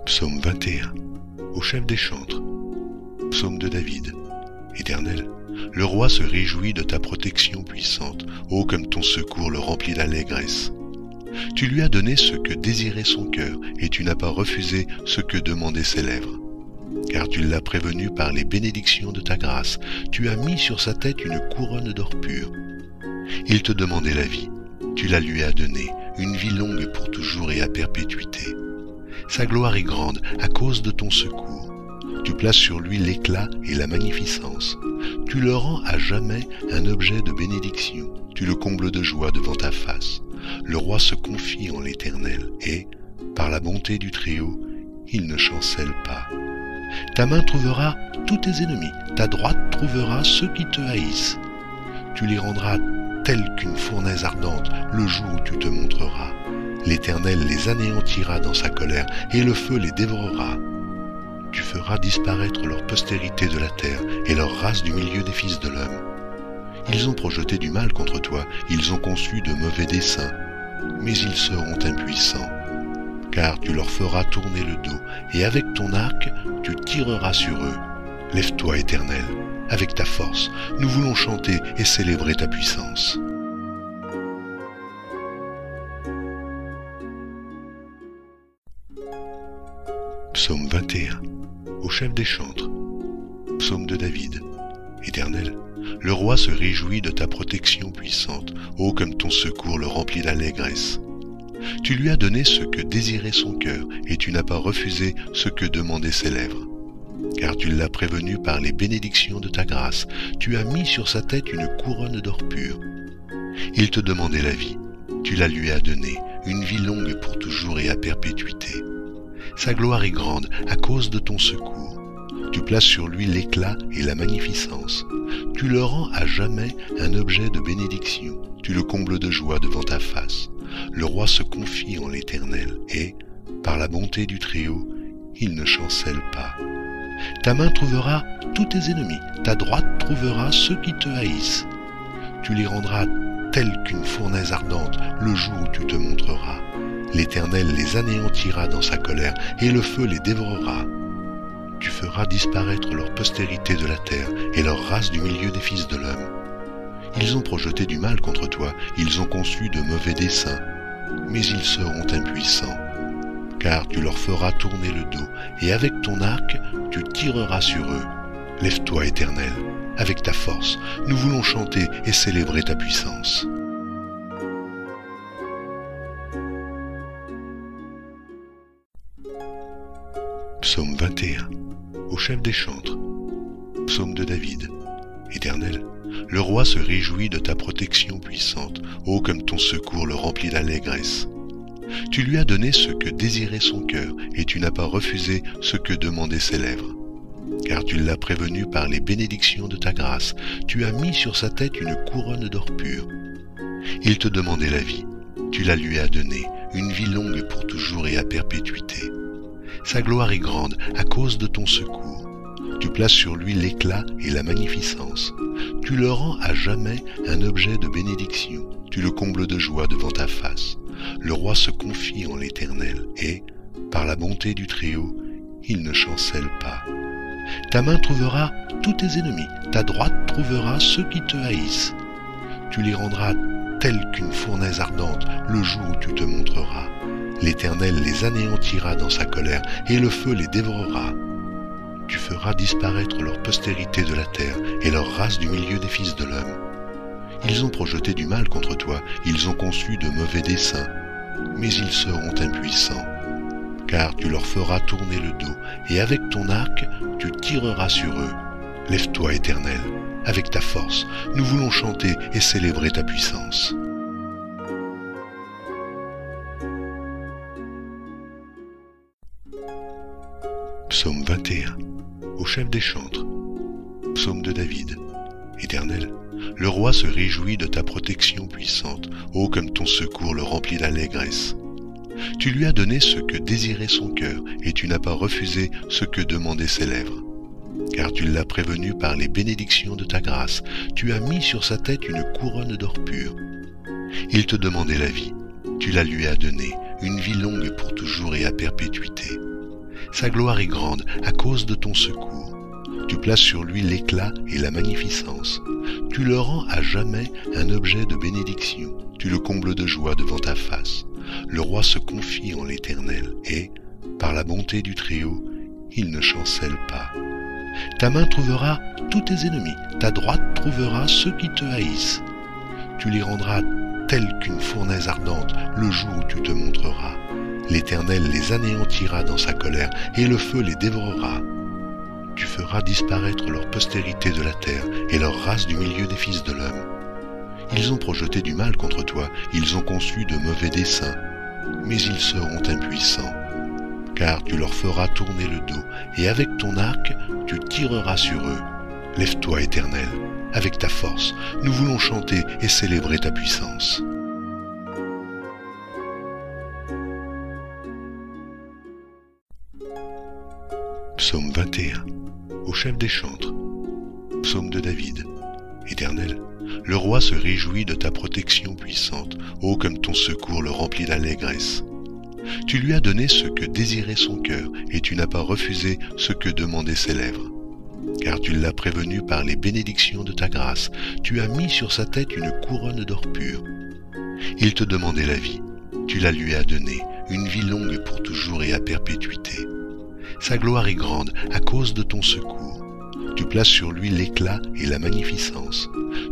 Psaume 21. Au chef des chantres. Psaume de David. Éternel, le roi se réjouit de ta protection puissante. Ô comme ton secours le remplit d'allégresse. Tu lui as donné ce que désirait son cœur, et tu n'as pas refusé ce que demandaient ses lèvres. Car tu l'as prévenu par les bénédictions de ta grâce. Tu as mis sur sa tête une couronne d'or pur. Il te demandait la vie. Tu la lui as donnée, une vie longue pour toujours et à perpétuité. Sa gloire est grande à cause de ton secours. Tu places sur lui l'éclat et la magnificence. Tu le rends à jamais un objet de bénédiction. Tu le combles de joie devant ta face. Le roi se confie en l'Éternel et, par la bonté du Très-Haut, il ne chancelle pas. Ta main trouvera tous tes ennemis, ta droite trouvera ceux qui te haïssent. Tu les rendras tels qu'une fournaise ardente le jour où tu te montreras. L'Éternel les anéantira dans sa colère, et le feu les dévorera. Tu feras disparaître leur postérité de la terre, et leur race du milieu des fils de l'homme. Ils ont projeté du mal contre toi, ils ont conçu de mauvais desseins, mais ils seront impuissants. Car tu leur feras tourner le dos, et avec ton arc, tu tireras sur eux. Lève-toi, Éternel, avec ta force, nous voulons chanter et célébrer ta puissance. Psaume 21. Au chef des chantres. Psaume de David. Éternel, le roi se réjouit de ta protection puissante. Ô comme ton secours le remplit d'allégresse. Tu lui as donné ce que désirait son cœur, et tu n'as pas refusé ce que demandaient ses lèvres. Car tu l'as prévenu par les bénédictions de ta grâce. Tu as mis sur sa tête une couronne d'or pur. Il te demandait la vie. Tu la lui as donnée, une vie longue pour toujours et à perpétuité. Sa gloire est grande à cause de ton secours. Tu places sur lui l'éclat et la magnificence. Tu le rends à jamais un objet de bénédiction. Tu le combles de joie devant ta face. Le roi se confie en l'Éternel et, par la bonté du Très-Haut, il ne chancelle pas. Ta main trouvera tous tes ennemis, ta droite trouvera ceux qui te haïssent. Tu les rendras tels qu'une fournaise ardente le jour où tu te montreras. L'Éternel les anéantira dans sa colère, et le feu les dévorera. Tu feras disparaître leur postérité de la terre, et leur race du milieu des fils de l'homme. Ils ont projeté du mal contre toi, ils ont conçu de mauvais desseins, mais ils seront impuissants. Car tu leur feras tourner le dos, et avec ton arc, tu tireras sur eux. Lève-toi, Éternel, avec ta force, nous voulons chanter et célébrer ta puissance. Psaume 21. Au chef des chantres. Psaume de David. Éternel, le roi se réjouit de ta protection puissante. Ô comme ton secours le remplit d'allégresse. Tu lui as donné ce que désirait son cœur, et tu n'as pas refusé ce que demandaient ses lèvres. Car tu l'as prévenu par les bénédictions de ta grâce. Tu as mis sur sa tête une couronne d'or pur. Il te demandait la vie. Tu la lui as donnée, une vie longue pour toujours et à perpétuité. Sa gloire est grande à cause de ton secours. Tu places sur lui l'éclat et la magnificence. Tu le rends à jamais un objet de bénédiction. Tu le combles de joie devant ta face. Le roi se confie en l'Éternel et, par la bonté du Très-Haut, il ne chancelle pas. Ta main trouvera tous tes ennemis, ta droite trouvera ceux qui te haïssent. Tu les rendras tels qu'une fournaise ardente le jour où tu te montreras. L'Éternel les anéantira dans sa colère, et le feu les dévorera. Tu feras disparaître leur postérité de la terre, et leur race du milieu des fils de l'homme. Ils ont projeté du mal contre toi, ils ont conçu de mauvais desseins, mais ils seront impuissants. Car tu leur feras tourner le dos, et avec ton arc, tu tireras sur eux. Lève-toi, Éternel, avec ta force, nous voulons chanter et célébrer ta puissance. Psaume 21. Au chef des chantres. Psaume de David. Éternel, le roi se réjouit de ta protection puissante. Ô comme ton secours le remplit d'allégresse. Tu lui as donné ce que désirait son cœur, et tu n'as pas refusé ce que demandaient ses lèvres. Car tu l'as prévenu par les bénédictions de ta grâce. Tu as mis sur sa tête une couronne d'or pur. Il te demandait la vie. Tu la lui as donnée, une vie longue pour toujours et à perpétuité. Sa gloire est grande à cause de ton secours. Tu places sur lui l'éclat et la magnificence. Tu le rends à jamais un objet de bénédiction. Tu le combles de joie devant ta face. Le roi se confie en l'Éternel et, par la bonté du Très-Haut, il ne chancelle pas. Ta main trouvera tous tes ennemis, ta droite trouvera ceux qui te haïssent. Tu les rendras tels qu'une fournaise ardente le jour où tu te montreras. L'Éternel les anéantira dans sa colère et le feu les dévorera. Tu feras disparaître leur postérité de la terre et leur race du milieu des fils de l'homme. Ils ont projeté du mal contre toi, ils ont conçu de mauvais desseins, mais ils seront impuissants. Car tu leur feras tourner le dos, et avec ton arc, tu tireras sur eux. Lève-toi, Éternel, avec ta force, nous voulons chanter et célébrer ta puissance. Psaume 21, au chef des chantres. Psaume de David. Éternel, le roi se réjouit de ta protection puissante, ô comme ton secours le remplit d'allégresse. Tu lui as donné ce que désirait son cœur, et tu n'as pas refusé ce que demandaient ses lèvres. Car tu l'as prévenu par les bénédictions de ta grâce, tu as mis sur sa tête une couronne d'or pur. Il te demandait la vie, tu la lui as donnée, une vie longue pour toujours et à perpétuité. Sa gloire est grande à cause de ton secours. Tu places sur lui l'éclat et la magnificence.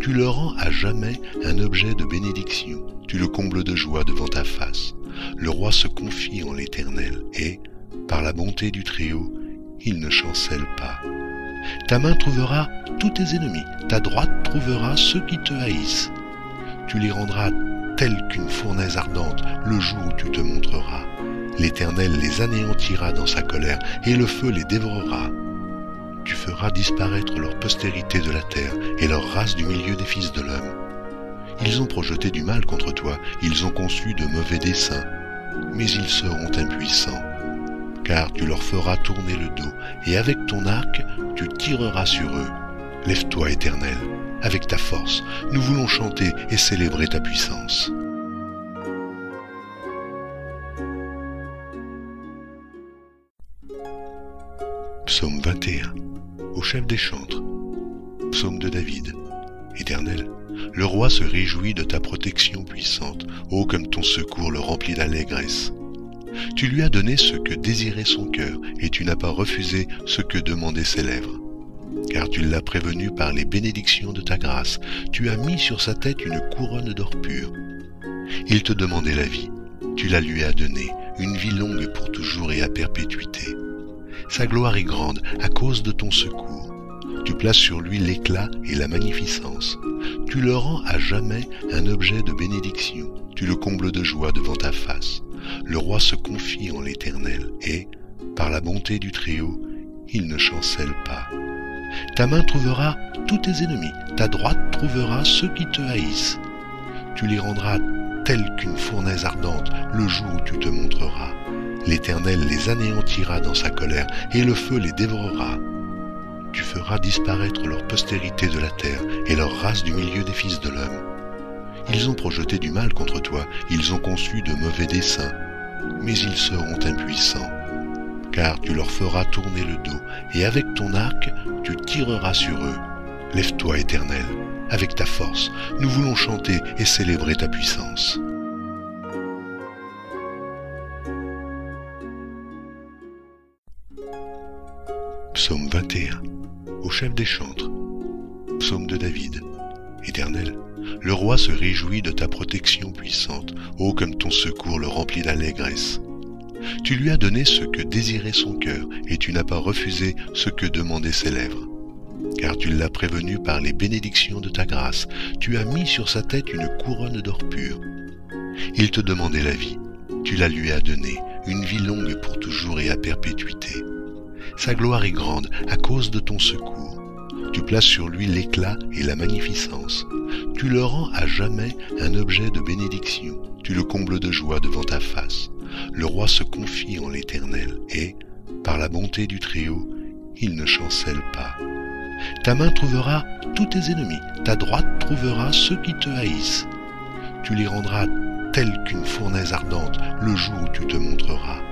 Tu le rends à jamais un objet de bénédiction. Tu le combles de joie devant ta face. Le roi se confie en l'Éternel et, par la bonté du Très-Haut, il ne chancelle pas. Ta main trouvera tous tes ennemis, ta droite trouvera ceux qui te haïssent. Tu les rendras tels qu'une fournaise ardente le jour où tu te montreras. L'Éternel les anéantira dans sa colère et le feu les dévorera. Tu feras disparaître leur postérité de la terre et leur race du milieu des fils de l'homme. Ils ont projeté du mal contre toi, ils ont conçu de mauvais desseins, mais ils seront impuissants. Car tu leur feras tourner le dos, et avec ton arc, tu tireras sur eux. Lève-toi, Éternel, avec ta force, nous voulons chanter et célébrer ta puissance. Psaume 21, au chef des chantres. Psaume de David. Éternel, le roi se réjouit de ta protection puissante, ô comme ton secours le remplit d'allégresse. Tu lui as donné ce que désirait son cœur, et tu n'as pas refusé ce que demandaient ses lèvres. Car tu l'as prévenu par les bénédictions de ta grâce, tu as mis sur sa tête une couronne d'or pur. Il te demandait la vie, tu la lui as donnée, une vie longue pour toujours et à perpétuité. Sa gloire est grande à cause de ton secours. Tu places sur lui l'éclat et la magnificence. Tu le rends à jamais un objet de bénédiction. Tu le combles de joie devant ta face. Le roi se confie en l'Éternel et, par la bonté du Très-Haut, il ne chancelle pas. Ta main trouvera tous tes ennemis, ta droite trouvera ceux qui te haïssent. Tu les rendras tels qu'une fournaise ardente le jour où tu te montreras. L'Éternel les anéantira dans sa colère et le feu les dévorera. Tu feras disparaître leur postérité de la terre et leur race du milieu des fils de l'homme. Ils ont projeté du mal contre toi, ils ont conçu de mauvais desseins, mais ils seront impuissants. Car tu leur feras tourner le dos, et avec ton arc, tu tireras sur eux. Lève-toi, Éternel, avec ta force, nous voulons chanter et célébrer ta puissance. Psaume 21, au chef des chantres. Psaume de David. Éternel, le roi se réjouit de ta protection puissante, ô comme ton secours le remplit d'allégresse. Tu lui as donné ce que désirait son cœur, et tu n'as pas refusé ce que demandaient ses lèvres. Car tu l'as prévenu par les bénédictions de ta grâce, tu as mis sur sa tête une couronne d'or pur. Il te demandait la vie, tu la lui as donnée, une vie longue pour toujours et à perpétuité. Sa gloire est grande à cause de ton secours. Tu places sur lui l'éclat et la magnificence. Tu le rends à jamais un objet de bénédiction. Tu le combles de joie devant ta face. Le roi se confie en l'Éternel et, par la bonté du Très-Haut, il ne chancelle pas. Ta main trouvera tous tes ennemis, ta droite trouvera ceux qui te haïssent. Tu les rendras telle qu'une fournaise ardente le jour où tu te montreras.